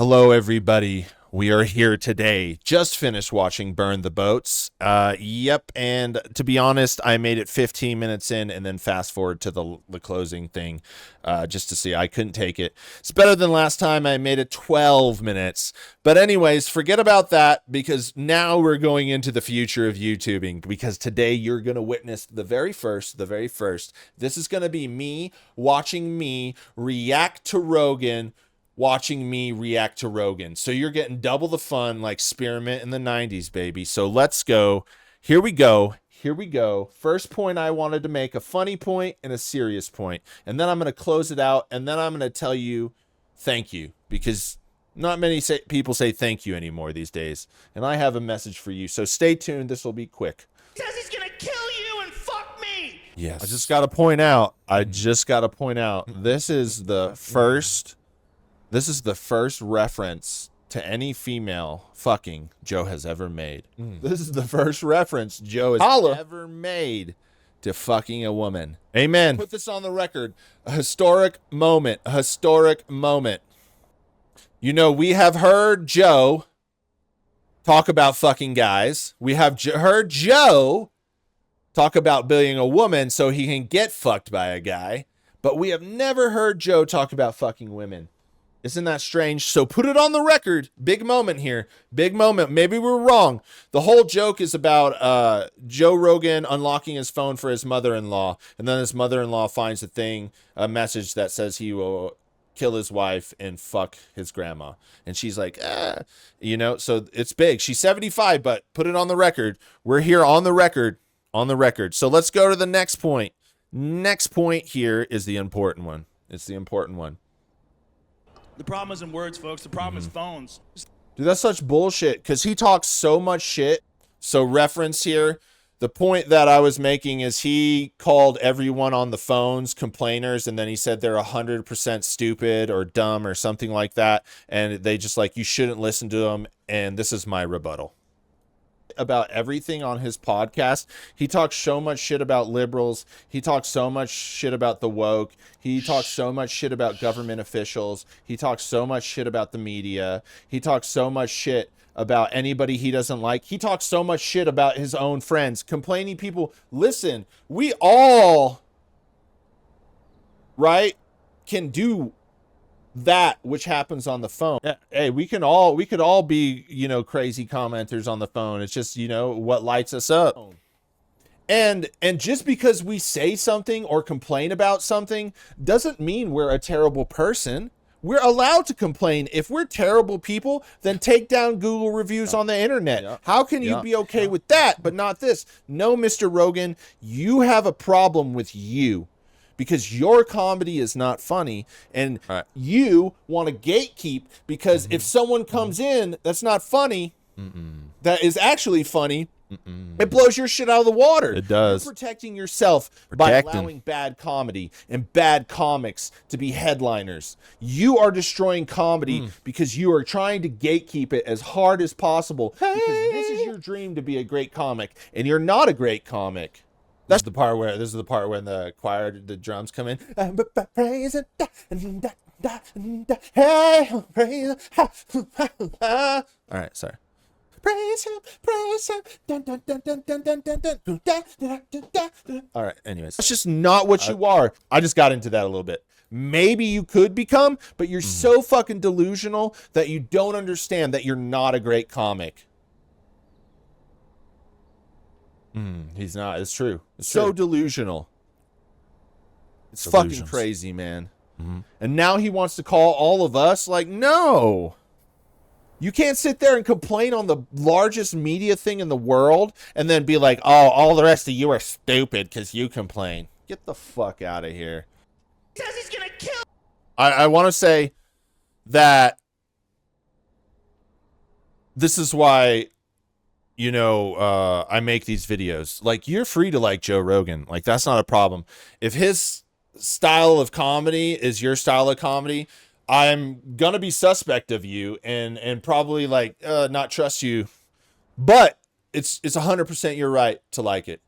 Hello, everybody. We are here today. Just finished watching Burn the Boats. Yep, and to be honest, I made it 15 minutes in and then fast forward to the closing thing just to see. I couldn't take it. It's better than last time. I made it 12 minutes. But anyways, forget about that because now we're going into the future of YouTubing because today you're going to witness the very first. This is going to be me watching me react to Rogan, watching me react to Rogan. So you're getting double the fun like Spearmint in the 90s, baby. So let's go. Here we go. First point I wanted to make, a funny point and a serious point. And then I'm going to close it out. And then I'm going to tell you thank you because not many people say thank you anymore these days. And I have a message for you. So stay tuned. This will be quick. He says he's going to kill you and fuck me. Yes. I just got to point out, this is the first reference to any female fucking Joe has ever made. This is the first reference Joe has ever made to fucking a woman. Amen. Put this on the record. A historic moment. You know, we have heard Joe talk about fucking guys. We have heard Joe talk about being a woman so he can get fucked by a guy. But we have never heard Joe talk about fucking women. Isn't that strange? So put it on the record. Big moment here. Big moment. Maybe we're wrong. The whole joke is about Joe Rogan unlocking his phone for his mother-in-law. And then his mother-in-law finds a message that says he will kill his wife and fuck his grandma. And she's like, so it's big. She's 75, but put it on the record. We're here on the record. So let's go to the next point. Next point here is the important one. It's the important one. The problem isn't words, folks. The problem is phones. Dude, that's such bullshit because he talks so much shit. So reference here, the point that I was making is he called everyone on the phones complainers, and then he said they're 100% stupid or dumb or something like that. And they just like, you shouldn't listen to them. And this is my rebuttal. About everything on his podcast. He talks so much shit about liberals. He talks so much shit about the woke. He talks so much shit about government officials. He talks so much shit about the media. He talks so much shit about anybody he doesn't like. He talks so much shit about his own friends. Complaining people. Listen, we all, right, can do that which happens on the phone. Hey, we could all be, crazy commenters on the phone. It's just, what lights us up. And just because we say something or complain about something doesn't mean we're a terrible person. We're allowed to complain. If we're terrible people, then take down Google reviews on the internet. How can you be okay with that, but not this? No, Mr. Rogan, you have a problem with you. Because your comedy is not funny, and you want to gatekeep because if someone comes in that's not funny, that is actually funny, it blows your shit out of the water. It does. You're protecting yourself by allowing bad comedy and bad comics to be headliners. You are destroying comedy because you are trying to gatekeep it as hard as possible because this is your dream to be a great comic, and you're not a great comic. This is the part when the choir, the drums come in. Praise it, hey, praise it. All right, sorry. Praise him. All right, anyways. That's just not what you are. I just got into that a little bit. Maybe you could become, but you're so fucking delusional that you don't understand that you're not a great comic. He's not. It's true. It's so delusional. It's fucking crazy, man. And now he wants to call all of us like, no. You can't sit there and complain on the largest media thing in the world and then be like, oh, all the rest of you are stupid because you complain. Get the fuck out of here. He says he's going to kill. I want to say that this is why I make these videos. Like, you're free to like Joe Rogan. Like, that's not a problem. If his style of comedy is your style of comedy, I'm gonna be suspect of you and probably like not trust you. But it's 100% your right to like it.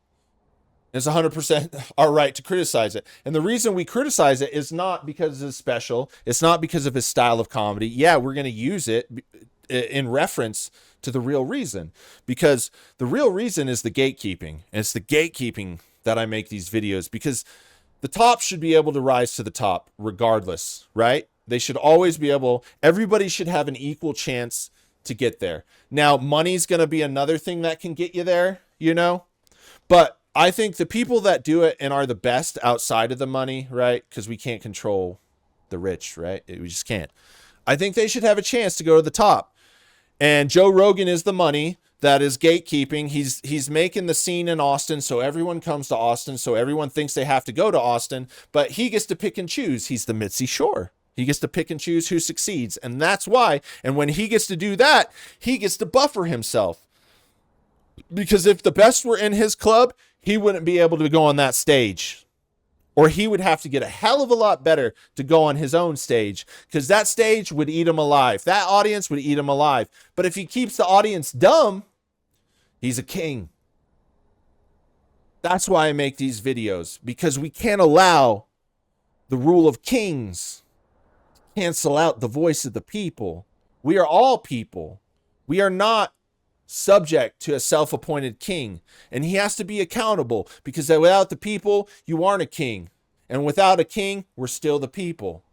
It's 100% our right to criticize it. And the reason we criticize it is not because it's special. It's not because of his style of comedy. Yeah, we're going to use it in reference to the real reason, because the real reason is the gatekeeping. And it's the gatekeeping that I make these videos, because the top should be able to rise to the top regardless, right? They should always be able, everybody should have an equal chance to get there. Now, money's going to be another thing that can get you there, you know, but I think the people that do it and are the best outside of the money, right? Because we can't control the rich, right? We just can't. I think they should have a chance to go to the top. And Joe Rogan is the money that is gatekeeping. He's making the scene in Austin, so everyone comes to Austin, so everyone thinks they have to go to Austin, but he gets to pick and choose. He's the Mitzi Shore. He gets to pick and choose who succeeds, and that's why. And when he gets to do that, he gets to buffer himself. Because if the best were in his club, he wouldn't be able to go on that stage. Or he would have to get a hell of a lot better to go on his own stage, because that stage would eat him alive. That audience would eat him alive. But if he keeps the audience dumb, he's a king. That's why I make these videos, because we can't allow the rule of kings to cancel out the voice of the people. We are all people. We are not subject to a self-appointed king, and he has to be accountable, because without the people, you aren't a king, and without a king, we're still the people.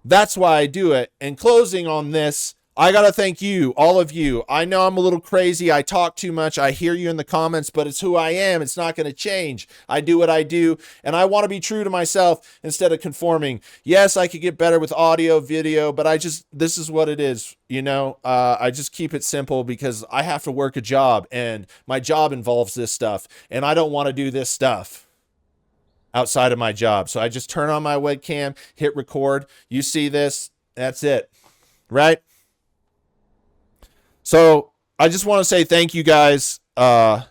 That's why I do it. And closing on this, I gotta thank you, all of you. I know I'm a little crazy, I talk too much, I hear you in the comments, but it's who I am. It's not gonna change. I do what I do, and I want to be true to myself instead of conforming. Yes, I could get better with audio, video, but this is what it is, you know. I just keep it simple because I have to work a job, and my job involves this stuff, and I don't want to do this stuff outside of my job. So I just turn on my webcam, hit record, you see this, that's it, right? So I just want to say thank you guys for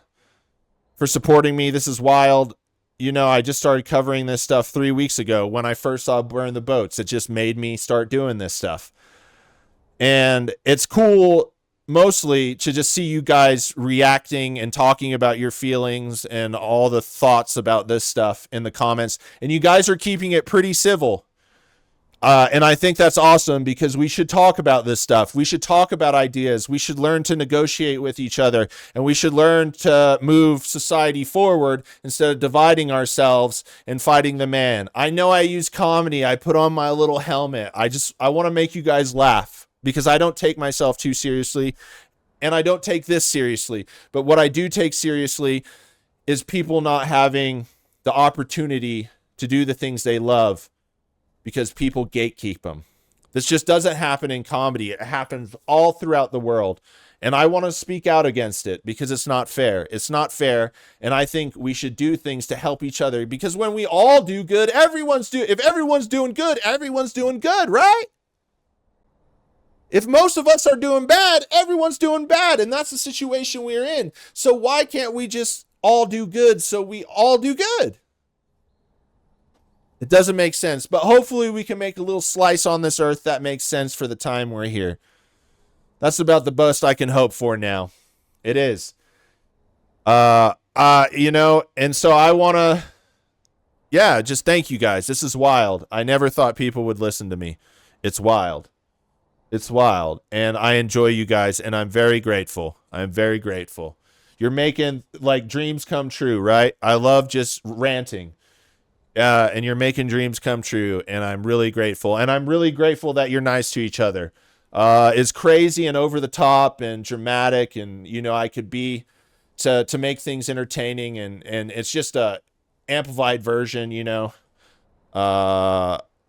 supporting me. This is wild. You know, I just started covering this stuff 3 weeks ago when I first saw Burn the Boats. It just made me start doing this stuff. And it's cool mostly to just see you guys reacting and talking about your feelings and all the thoughts about this stuff in the comments. And you guys are keeping it pretty civil. And I think that's awesome, because we should talk about this stuff. We should talk about ideas. We should learn to negotiate with each other, and we should learn to move society forward instead of dividing ourselves and fighting the man. I know I use comedy. I put on my little helmet. I want to make you guys laugh, because I don't take myself too seriously, and I don't take this seriously. But what I do take seriously is people not having the opportunity to do the things they love, because people gatekeep them. This just doesn't happen in comedy. It happens all throughout the world. And I want to speak out against it, because it's not fair. It's not fair. And I think we should do things to help each other, because when we all do good, if everyone's doing good, everyone's doing good, right? If most of us are doing bad, everyone's doing bad. And that's the situation we're in. So why can't we just all do good so we all do good? It doesn't make sense, but hopefully we can make a little slice on this earth that makes sense for the time we're here. That's about the best I can hope for now. It is. You know, and so I want to, yeah, just thank you guys. This is wild. I never thought people would listen to me. It's wild. It's wild. And I enjoy you guys, and I'm very grateful. I'm very grateful. You're making, like, dreams come true, right? I love just ranting. And you're making dreams come true, and I'm really grateful. And I'm really grateful that you're nice to each other. It's crazy and over the top and dramatic, and, you know, I could be to make things entertaining, and it's just a amplified version, you know.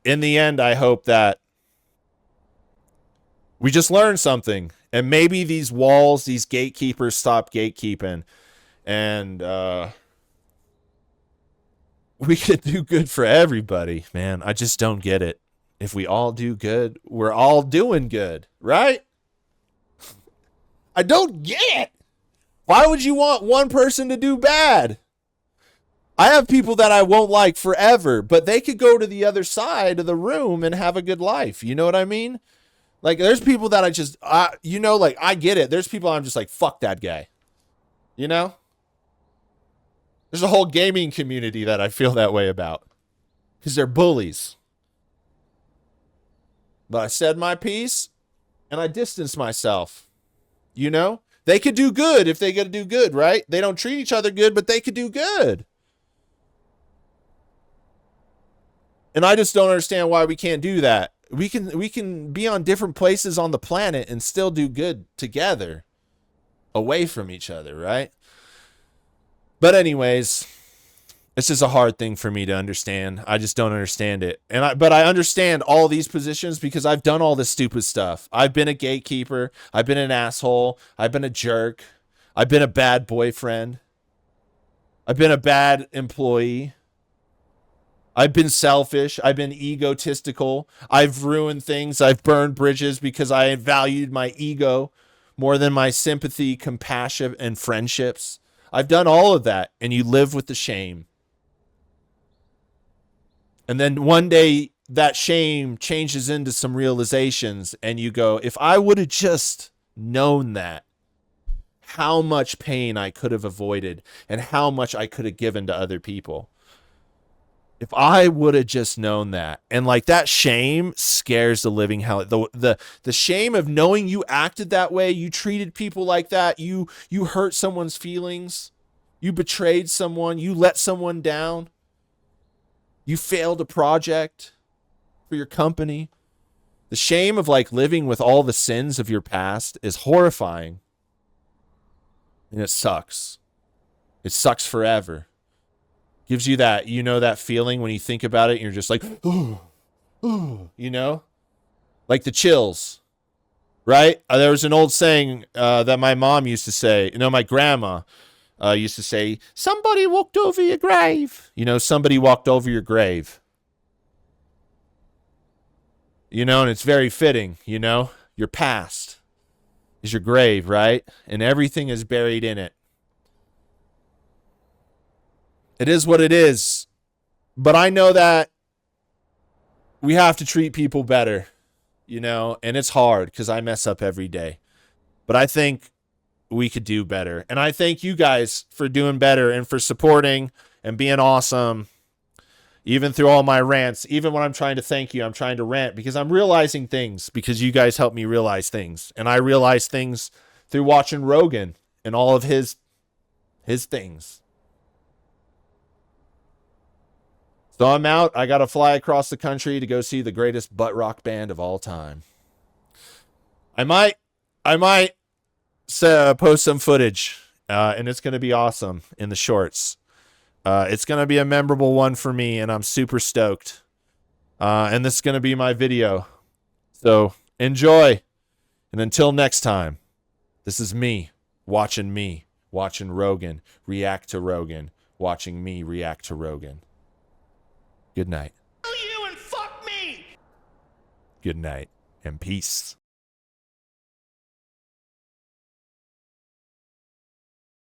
In the end, I hope that we just learn something, and maybe these walls, these gatekeepers stop gatekeeping, and we could do good for everybody, man. I just don't get it. If we all do good, we're all doing good, right? I don't get it. Why would you want one person to do bad? I have people that I won't like forever, but they could go to the other side of the room and have a good life. You know what I mean? Like, there's people that I just, you know, like, I get it. There's people I'm just like, fuck that guy. You know? There's a whole gaming community that I feel that way about. Because they're bullies. But I said my piece, and I distanced myself. You know? They could do good if they gotta do good, right? They don't treat each other good, but they could do good. And I just don't understand why we can't do that. We can be on different places on the planet and still do good together. Away from each other, right? But anyways, it's just a hard thing for me to understand. I just don't understand it. But I understand all these positions because I've done all this stupid stuff. I've been a gatekeeper. I've been an asshole. I've been a jerk. I've been a bad boyfriend. I've been a bad employee. I've been selfish. I've been egotistical. I've ruined things. I've burned bridges because I valued my ego more than my sympathy, compassion, and friendships. I've done all of that, and you live with the shame. And then one day, that shame changes into some realizations, and you go, if I would have just known that, how much pain I could have avoided, and how much I could have given to other people. If I would have just known that. And like that shame scares the living hell. The shame of knowing you acted that way, you treated people like that, you hurt someone's feelings, you betrayed someone, you let someone down, you failed a project for your company. The shame of like living with all the sins of your past is horrifying. And it sucks. It sucks forever. Gives you that, you know, that feeling when you think about it and you're just like, ooh, you know, like the chills, right? There was an old saying that my mom used to say, my grandma used to say, somebody walked over your grave. You know, somebody walked over your grave. You know, and it's very fitting, you know, your past is your grave, right? And everything is buried in it. It is what it is. But I know that we have to treat people better, you know, and it's hard because I mess up every day. But I think we could do better. And I thank you guys for doing better and for supporting and being awesome, even through all my rants. Even when I'm trying to thank you, I'm trying to rant because I'm realizing things because you guys help me realize things. And I realize things through watching Rogan and all of his things. So I'm out. I got to fly across the country to go see the greatest butt rock band of all time. I might post some footage, and it's going to be awesome in the shorts. It's going to be a memorable one for me, and I'm super stoked. And this is going to be my video. So enjoy. And until next time, this is me watching Rogan react to Rogan, watching me react to Rogan. Good night. You and fuck me. Good night and peace.